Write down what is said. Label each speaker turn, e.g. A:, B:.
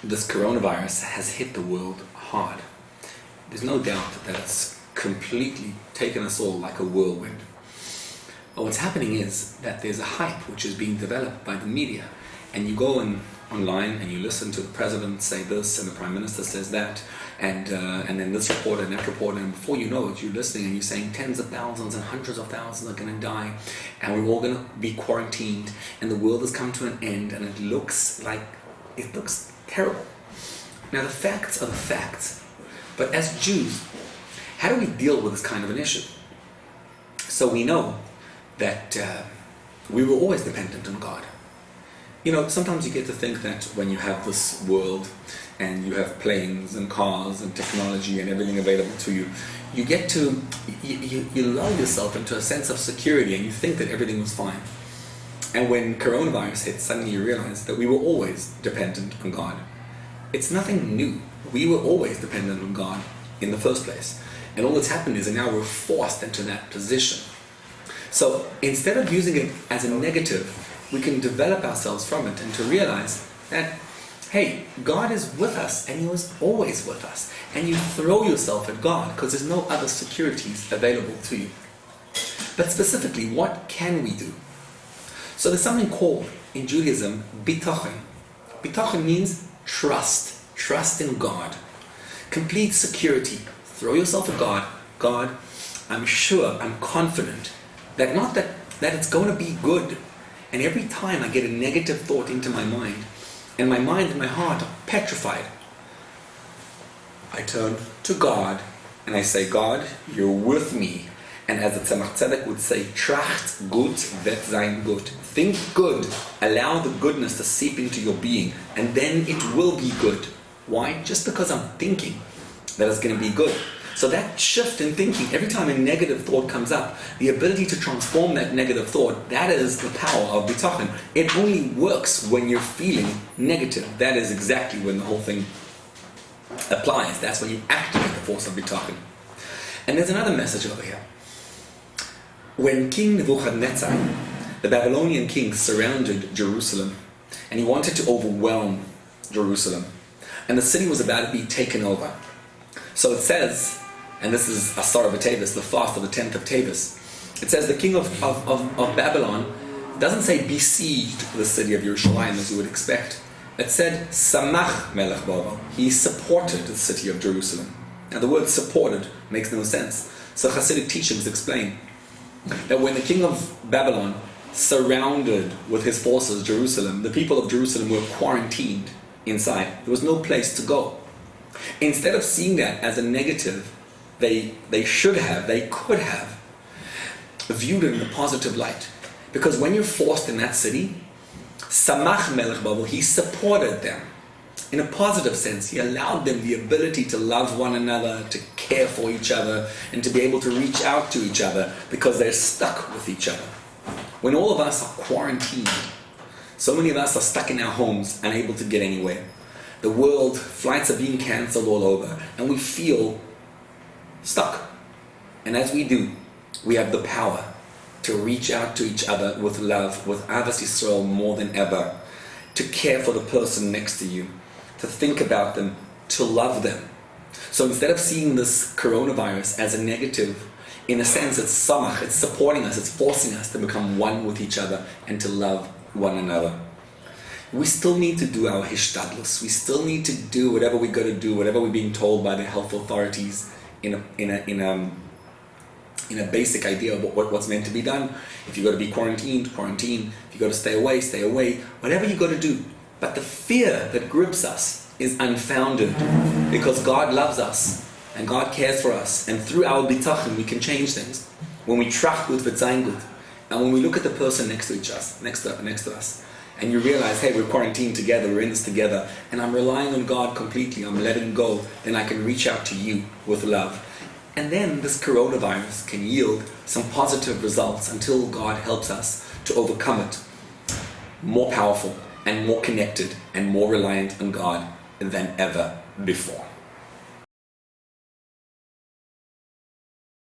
A: this coronavirus has hit the world hard. There's no doubt that it's completely taken us all like a whirlwind. But what's happening is that there's a hype which is being developed by the media, and you go online and you listen to the president say this and the prime minister says that, and then this reporter and that reporter, and before you know it, you're listening and you're saying tens of thousands and hundreds of thousands are going to die, and we're all going to be quarantined, and the world has come to an end, and it looks terrible. Now the facts are the facts, but as Jews, how do we deal with this kind of an issue? So we know that we were always dependent on God. You know, sometimes you get to think that when you have this world and you have planes and cars and technology and everything available to you, you get to, you lull yourself into a sense of security and you think that everything was fine. And when coronavirus hit, suddenly you realize that we were always dependent on God. It's nothing new. We were always dependent on God in the first place. And all that's happened is that now we're forced into that position. So instead of using it as a negative, we can develop ourselves from it and to realize that, hey, God is with us and He was always with us. And you throw yourself at God because there's no other securities available to you. But specifically, what can we do? So there's something called, in Judaism, bitachon. Bitachon means trust. Trust in God. Complete security. Throw yourself at God. God, I'm sure, I'm confident that not that it's going to be good. And every time I get a negative thought into my mind, and my mind and my heart are petrified, I turn to God and I say, God, you're with me. And as the Tzemach Tzedek would say, tracht gut wird sein gut. Think good. Allow the goodness to seep into your being, and then it will be good. Why? Just because I'm thinking that it's going to be good. So that shift in thinking, every time a negative thought comes up, the ability to transform that negative thought, that is the power of bitachon. It only works when you're feeling negative. That is exactly when the whole thing applies. That's when you activate the force of bitachon. And there's another message over here. When King Nebuchadnezzar, the Babylonian king, surrounded Jerusalem, and he wanted to overwhelm Jerusalem, and the city was about to be taken over. So it says, and this is Asar B'Tevis, the fast of the 10th of Tevis. It says the king of Babylon doesn't say besieged the city of Yerushalayim as you would expect. It said Samach Melech Bavo. He supported the city of Jerusalem. Now the word supported makes no sense. So Hasidic teachings explain that when the king of Babylon surrounded with his forces Jerusalem, the people of Jerusalem were quarantined inside. There was no place to go. Instead of seeing that as a negative, they could have viewed it in a positive light. Because when you're forced in that city, Samach Melech Babel, he supported them. In a positive sense, he allowed them the ability to love one another, to care for each other, and to be able to reach out to each other because they're stuck with each other. When all of us are quarantined, so many of us are stuck in our homes, unable to get anywhere. The world, flights are being cancelled all over, and we feel stuck. And as we do, we have the power to reach out to each other with love, with Avas Yisrael more than ever, to care for the person next to you, to think about them, to love them. So instead of seeing this coronavirus as a negative, in a sense it's samach, it's supporting us, it's forcing us to become one with each other and to love one another. We still need to do our hishtadlus. We still need to do whatever we got to do, whatever we're being told by the health authorities in a basic idea of what's meant to be done. If you got to be quarantined, quarantine. If you got to stay away. Whatever you got to do. But the fear that grips us is unfounded because God loves us and God cares for us. And through our bitachon, we can change things. When we tracht gut wird sein gut, and when we look at the person next to us. And you realize, hey, we're quarantined together, we're in this together, and I'm relying on God completely, I'm letting go, then I can reach out to you with love. And then this coronavirus can yield some positive results until God helps us to overcome it. More powerful and more connected and more reliant on God than ever before.